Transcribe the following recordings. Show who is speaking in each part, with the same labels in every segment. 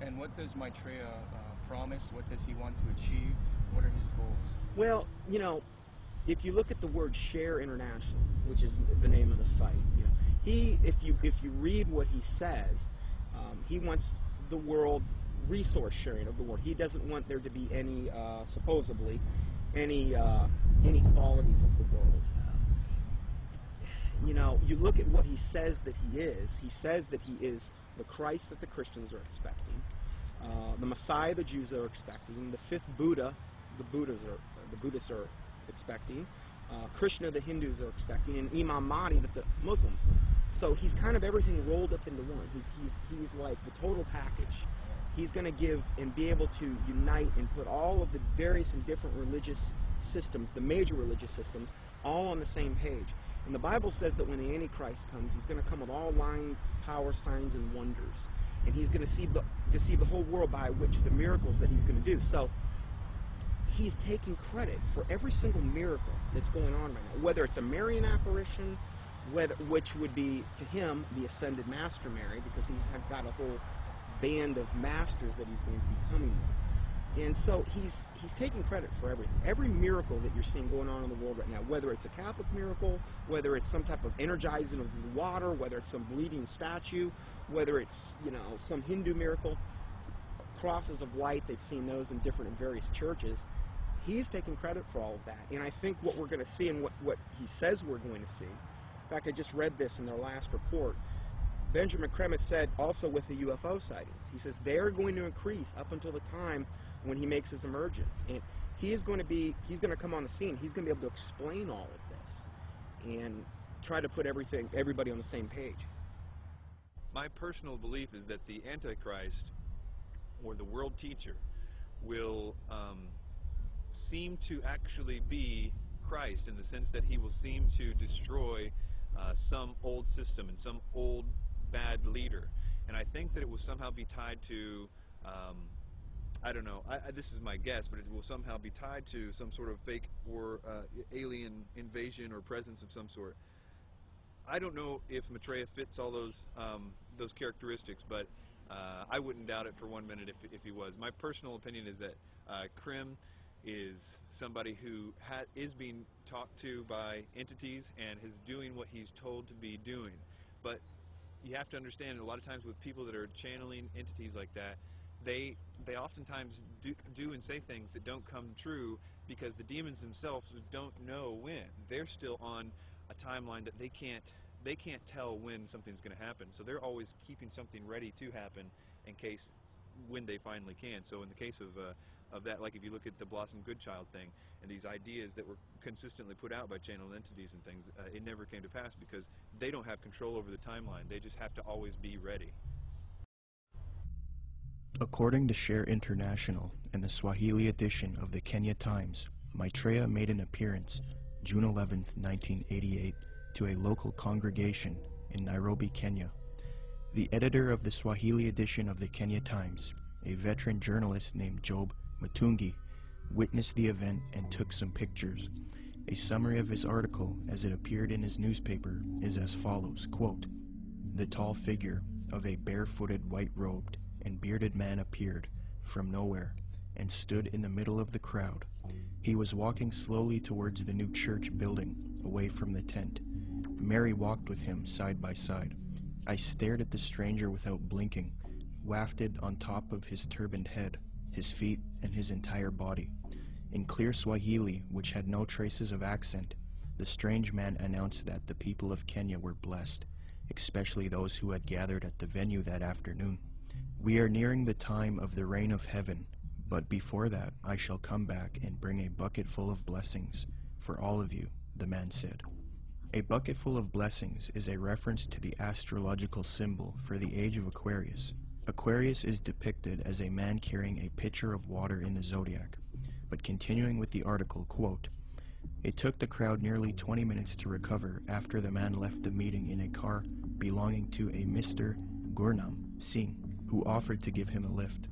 Speaker 1: And what does Maitreya promise? What does he want to achieve? What are his goals?
Speaker 2: Well, if you look at the word Share International, which is the name of the site, if you read what he says, he wants the world resource sharing of the world. He doesn't want there to be any, supposedly, any inequalities of the world. You look at what he says that he is. He says that he is the Christ that the Christians are expecting, the Messiah the Jews are expecting, the fifth Buddha the Buddhists are expecting, Krishna the Hindus are expecting, and Imam Mahdi that the Muslims. So he's kind of everything rolled up into one. He's like the total package. He's going to give and be able to unite and put all of the various and different religious systems, the major religious systems, all on the same page. And the Bible says that when the Antichrist comes, he's going to come with all lying power, signs, and wonders. And he's going to deceive the whole world by which the miracles that he's going to do. So he's taking credit for every single miracle that's going on right now, whether it's a Marian apparition, which would be to him the ascended Master Mary, because he's got a whole band of masters that he's going to be coming with. And so he's taking credit for everything. Every miracle that you're seeing going on in the world right now, whether it's a Catholic miracle, whether it's some type of energizing of water, whether it's some bleeding statue, whether it's, some Hindu miracle, crosses of light, they've seen those in various churches. He's taking credit for all of that. And I think what we're going to see and what he says we're going to see, in fact, I just read this in their last report, Benjamin Creme said also with the UFO sightings, he says they're going to increase up until the time when he makes his emergence. And he's going to come on the scene. He's going to be able to explain all of this and try to put everybody on the same page.
Speaker 3: My personal belief is that the Antichrist, or the world teacher, will seem to actually be Christ, in the sense that he will seem to destroy some old system and some old bad leader. And I think that it will somehow be tied to, I don't know, this is my guess, but it will somehow be tied to some sort of fake or alien invasion or presence of some sort. I don't know if Maitreya fits all those characteristics, but I wouldn't doubt it for 1 minute if he was. My personal opinion is that Creme is somebody who is being talked to by entities and is doing what he's told to be doing. But you have to understand, a lot of times with people that are channeling entities like that, they oftentimes do and say things that don't come true, because the demons themselves don't know when. They're still on a timeline that they can't tell when something's going to happen. So they're always keeping something ready to happen in case when they finally can. So in the case of that, like if you look at the Blossom Goodchild thing and these ideas that were consistently put out by channeled entities and things, it never came to pass because they don't have control over the timeline. They just have to always be ready.
Speaker 4: According to Share International and the Swahili edition of the Kenya Times, Maitreya made an appearance June 11, 1988, to a local congregation in Nairobi, Kenya. The editor of the Swahili edition of the Kenya Times, a veteran journalist named Job Matungi, witnessed the event and took some pictures. A summary of his article as it appeared in his newspaper is as follows, quote, "The tall figure of a barefooted, white-robed, and bearded man appeared from nowhere and stood in the middle of the crowd. He was walking slowly towards the new church building, away from the tent. Mary walked with him side by side. I stared at the stranger without blinking, wafted on top of his turbaned head, his feet, and his entire body. In clear Swahili, which had no traces of accent, the strange man announced that the people of Kenya were blessed, especially those who had gathered at the venue that afternoon. We are nearing the time of the reign of heaven, but before that I shall come back and bring a bucket full of blessings for all of you," the man said. A bucket full of blessings is a reference to the astrological symbol for the age of Aquarius. Aquarius is depicted as a man carrying a pitcher of water in the zodiac. But continuing with the article, quote, "It took the crowd nearly 20 minutes to recover after the man left the meeting in a car belonging to a Mr. Gurnam Singh, who offered to give him a lift.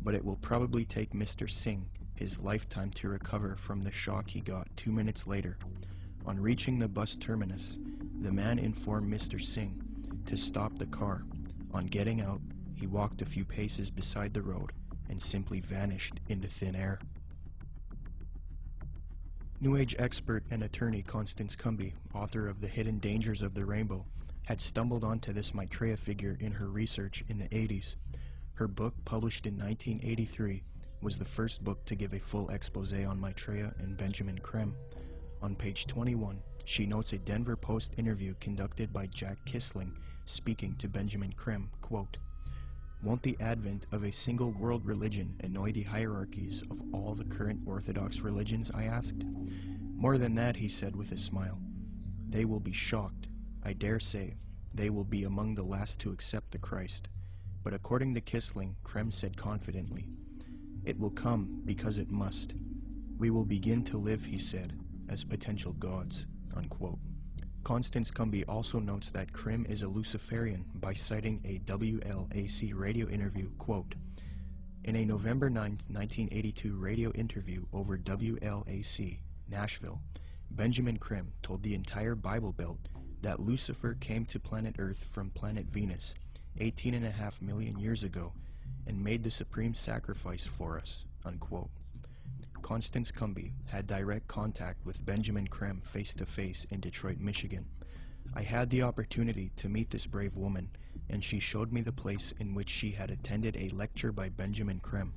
Speaker 4: But it will probably take Mr. Singh his lifetime to recover from the shock he got 2 minutes later. On reaching the bus terminus, the man informed Mr. Singh to stop the car. On getting out, he he walked a few paces beside the road and simply vanished into thin air. New Age expert and attorney Constance Cumbey, author of The Hidden Dangers of the Rainbow, had stumbled onto this Maitreya figure in her research in the 80s. Her book, published in 1983, was the first book to give a full expose on Maitreya and Benjamin Creme. On page 21, she notes a Denver Post interview conducted by Jack Kissling speaking to Benjamin Creme, quote, "Won't the advent of a single world religion annoy the hierarchies of all the current Orthodox religions?" I asked. "More than that," he said with a smile. "They will be shocked. I dare say they will be among the last to accept the Christ." But according to Kissling, Creme said confidently, "It will come because it must. We will begin to live," he said, "as potential gods," unquote. Constance Cumbey also notes that Creme is a Luciferian by citing a WLAC radio interview, quote, "In a November 9, 1982 radio interview over WLAC, Nashville, Benjamin Creme told the entire Bible Belt that Lucifer came to planet Earth from planet Venus 18.5 million years ago and made the supreme sacrifice for us," unquote. Constance Cumbey had direct contact with Benjamin Creme face-to-face in Detroit, Michigan. I had the opportunity to meet this brave woman, and she showed me the place in which she had attended a lecture by Benjamin Creme.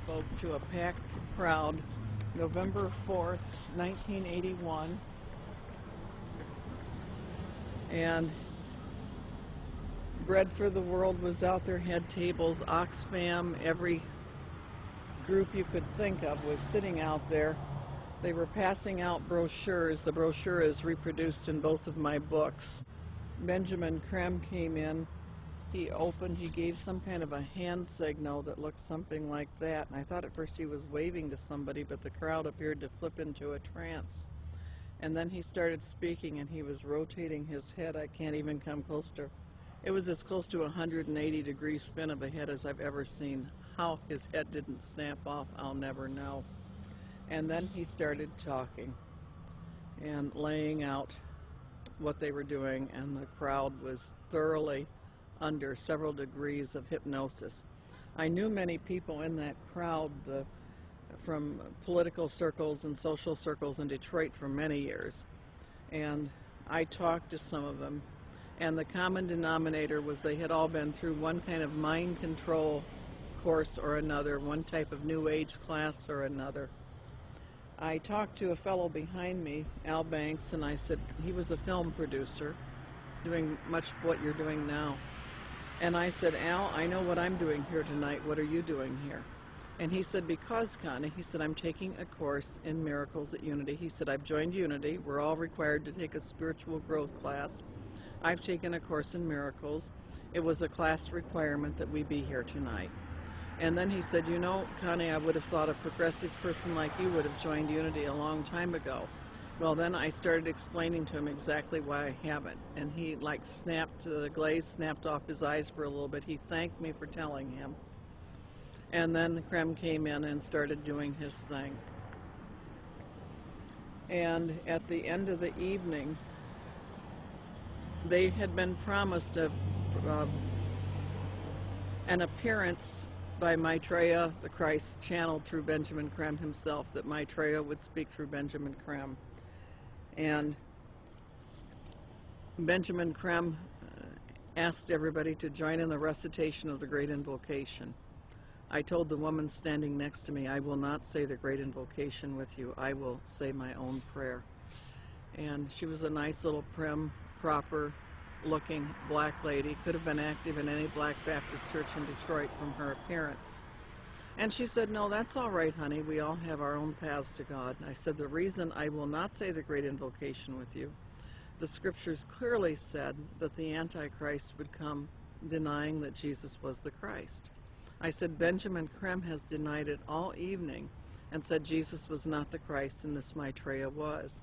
Speaker 5: Spoke to a packed crowd November 4th, 1981, and Bread for the World was out there, had tables, Oxfam, every group you could think of was sitting out there. They were passing out brochures. The brochure is reproduced in both of my books. Benjamin Creme came in. He gave some kind of a hand signal that looked something like that, and I thought at first he was waving to somebody, but the crowd appeared to flip into a trance. And then he started speaking, and he was rotating his head. I can't even come close to, it was as close to a 180-degree spin of a head as I've ever seen. How his head didn't snap off, I'll never know. And then he started talking and laying out what they were doing, and the crowd was thoroughly under several degrees of hypnosis. I knew many people in that crowd from political circles and social circles in Detroit for many years, and I talked to some of them, and the common denominator was they had all been through one kind of mind control course or another, one type of New Age class or another. I talked to a fellow behind me, Al Banks, and I said, he was a film producer doing much of what you're doing now. And I said, "Al, I know what I'm doing here tonight. What are you doing here?" And he said, "Because, Connie," he said, "I'm taking a course in miracles at Unity." He said, "I've joined Unity. We're all required to take a spiritual growth class. I've taken a course in miracles. It was a class requirement that we be here tonight." And then he said, "You know, Connie, I would have thought a progressive person like you would have joined Unity a long time ago." Well, then I started explaining to him exactly why I haven't, and he snapped, the glaze snapped off his eyes for a little bit. He thanked me for telling him. And then Creme came in and started doing his thing. And at the end of the evening, they had been promised an appearance by Maitreya, the Christ, channeled through Benjamin Creme himself, that Maitreya would speak through Benjamin Creme. And Benjamin Creme asked everybody to join in the recitation of the Great Invocation. I told the woman standing next to me, "I will not say the Great Invocation with you. I will say my own prayer." And she was a nice little prim, proper-looking black lady. Could have been active in any Black Baptist church in Detroit from her appearance. And she said, "No, that's all right, honey. We all have our own paths to God." And I said, "The reason I will not say the Great Invocation with you, the scriptures clearly said that the Antichrist would come denying that Jesus was the Christ." I said, "Benjamin Creme has denied it all evening and said Jesus was not the Christ and this Maitreya was."